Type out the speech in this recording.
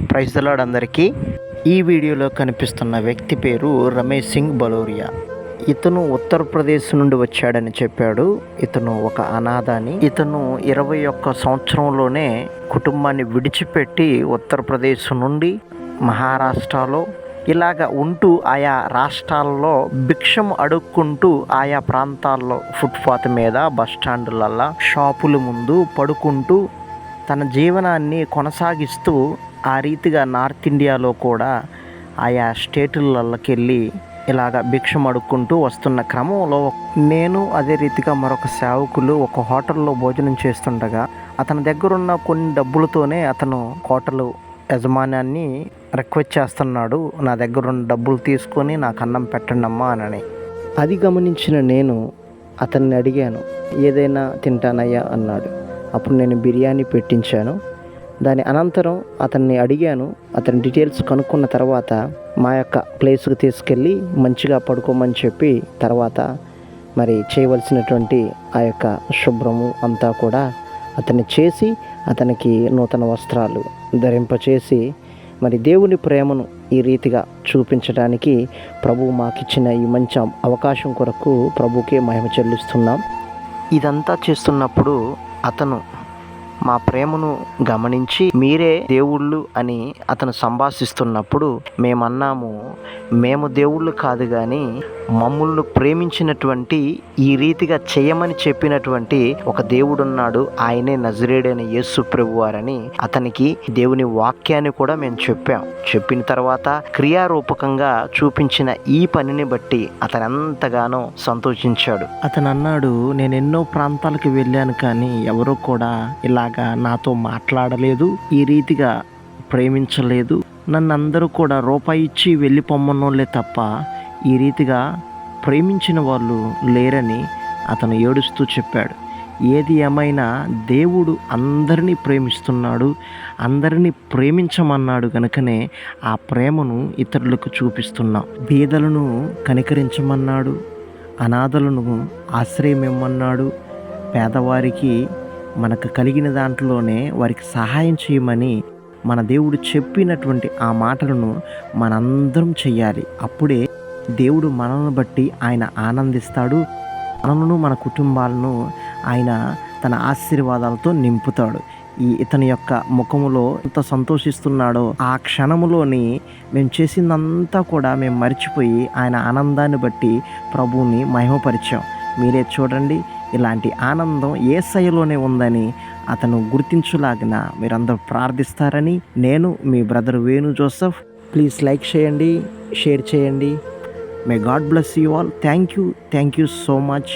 Praise the lord అందరికీ. ఈ వీడియోలో కనిపిస్తున్న వ్యక్తి పేరు రమేష్ సింగ్ బలోరియా. ఇతను ఉత్తరప్రదేశ్ నుండి వచ్చాడని చెప్పాడు. ఇతను ఒక అనాథ అని. ఇతను 21 సంవత్సరంలోనే కుటుంబాన్ని విడిచిపెట్టి ఉత్తరప్రదేశ్ నుండి మహారాష్ట్రలో ఇలాగ ఉంటూ ఆయా రాష్ట్రాల్లో భిక్షం అడుక్కుంటూ ఆయా ప్రాంతాల్లో ఫుట్పాత్ మీద, బస్టాండులల్లో, షాపుల ముందు పడుకుంటూ తన జీవనాన్ని కొనసాగిస్తూ ఆ రీతిగా నార్త్ ఇండియాలో కూడా ఆయా స్టేటులకి వెళ్ళి ఇలాగ భిక్షం అడుక్కుంటూ వస్తున్న క్రమంలో నేను అదే రీతిగా మరొక సేవకులు ఒక హోటల్లో భోజనం చేస్తుండగా అతని దగ్గరున్న కొన్ని డబ్బులతోనే అతను హోటల్ యజమానాన్ని రిక్వెస్ట్ చేస్తున్నాడు, నా దగ్గరున్న డబ్బులు తీసుకొని నాకు అన్నం పెట్టండి అమ్మా అని. అది గమనించిన నేను అతన్ని అడిగాను, ఏదైనా తింటానయ్యా అన్నాడు. అప్పుడు నేను బిర్యానీ పెట్టించాను. దాని అనంతరం అతన్ని అడిగాను. అతని డీటెయిల్స్ కనుక్కున్న తర్వాత మా యొక్క ప్లేస్కి తీసుకెళ్ళి మంచిగా పడుకోమని చెప్పి తర్వాత మరి చేయవలసినటువంటి ఆ యొక్క శుభ్రము అంతా కూడా అతన్ని చేసి అతనికి నూతన వస్త్రాలు ధరింపచేసి మరి దేవుని ప్రేమను ఈ రీతిగా చూపించడానికి ప్రభువు మాకిచ్చిన ఈ మంచి అవకాశం కొరకు ప్రభువుకే మహిమ చెల్లిస్తున్నాం. ఇదంతా చేస్తున్నప్పుడు అతను మా ప్రేమను గమనించి మీరే దేవుళ్ళు అని అతను సంభాషిస్తున్నప్పుడు మేమన్నాము, మేము దేవుళ్ళు కాదు కానీ మమ్మల్ని ప్రేమించినటువంటి ఈ రీతిగా చేయమని చెప్పినటువంటి ఒక దేవుడున్నాడు, ఆయనే నజరేయుడైన యేసు ప్రభువారని అతనికి దేవుని వాక్యాన్ని కూడా మేము చెప్పిన తర్వాత క్రియారూపకంగా చూపించిన ఈ పనిని బట్టి అతను ఎంతగానో సంతోషించాడు. అతను అన్నాడు, నేను ఎన్నో ప్రాంతాలకు వెళ్ళాను కానీ ఎవరూ కూడా ఇలాగా నాతో మాట్లాడలేదు, ఈ రీతిగా ప్రేమించలేదు, నన్ను అందరూ కూడా రూపాయి ఇచ్చి వెళ్ళి పొమ్మన్నోళ్ళే తప్ప ఈ రీతిగా ప్రేమించిన వాళ్ళు లేరని అతను ఏడుస్తూ చెప్పాడు. ఏది ఏమైనా దేవుడు అందరినీ ప్రేమిస్తున్నాడు, అందరినీ ప్రేమించమన్నాడు కనుకనే ఆ ప్రేమను ఇతరులకు చూపిస్తున్నాం. బీదలను కనికరించమన్నాడు, అనాథలను ఆశ్రయం ఇమ్మన్నాడు, పేదవారికి మనకు కలిగిన దాంట్లోనే వారికి సహాయం చేయమని మన దేవుడు చెప్పినటువంటి ఆ మాటలను మనందరం చెయ్యాలి. అప్పుడే దేవుడు మనల్ని బట్టి ఆయన ఆనందిస్తాడు, మనలను మన కుటుంబాలను ఆయన తన ఆశీర్వాదాలతో నింపుతాడు. ఇతని యొక్క ముఖములో ఎంత సంతోషిస్తున్నాడో ఆ క్షణములోని మేము చేసిందంతా కూడా మేము మర్చిపోయి ఆయన ఆనందాన్ని బట్టి ప్రభువుని మహిమపరిచాం. మీరే చూడండి, ఇలాంటి ఆనందం యేసయ్యలోనే ఉందని అతను గుర్తించులాగిన మీరందరూ ప్రార్థిస్తారని నేను మీ brother Venu Joseph. Please like చేయండి, షేర్ చేయండి. May God bless you all. Thank you so much.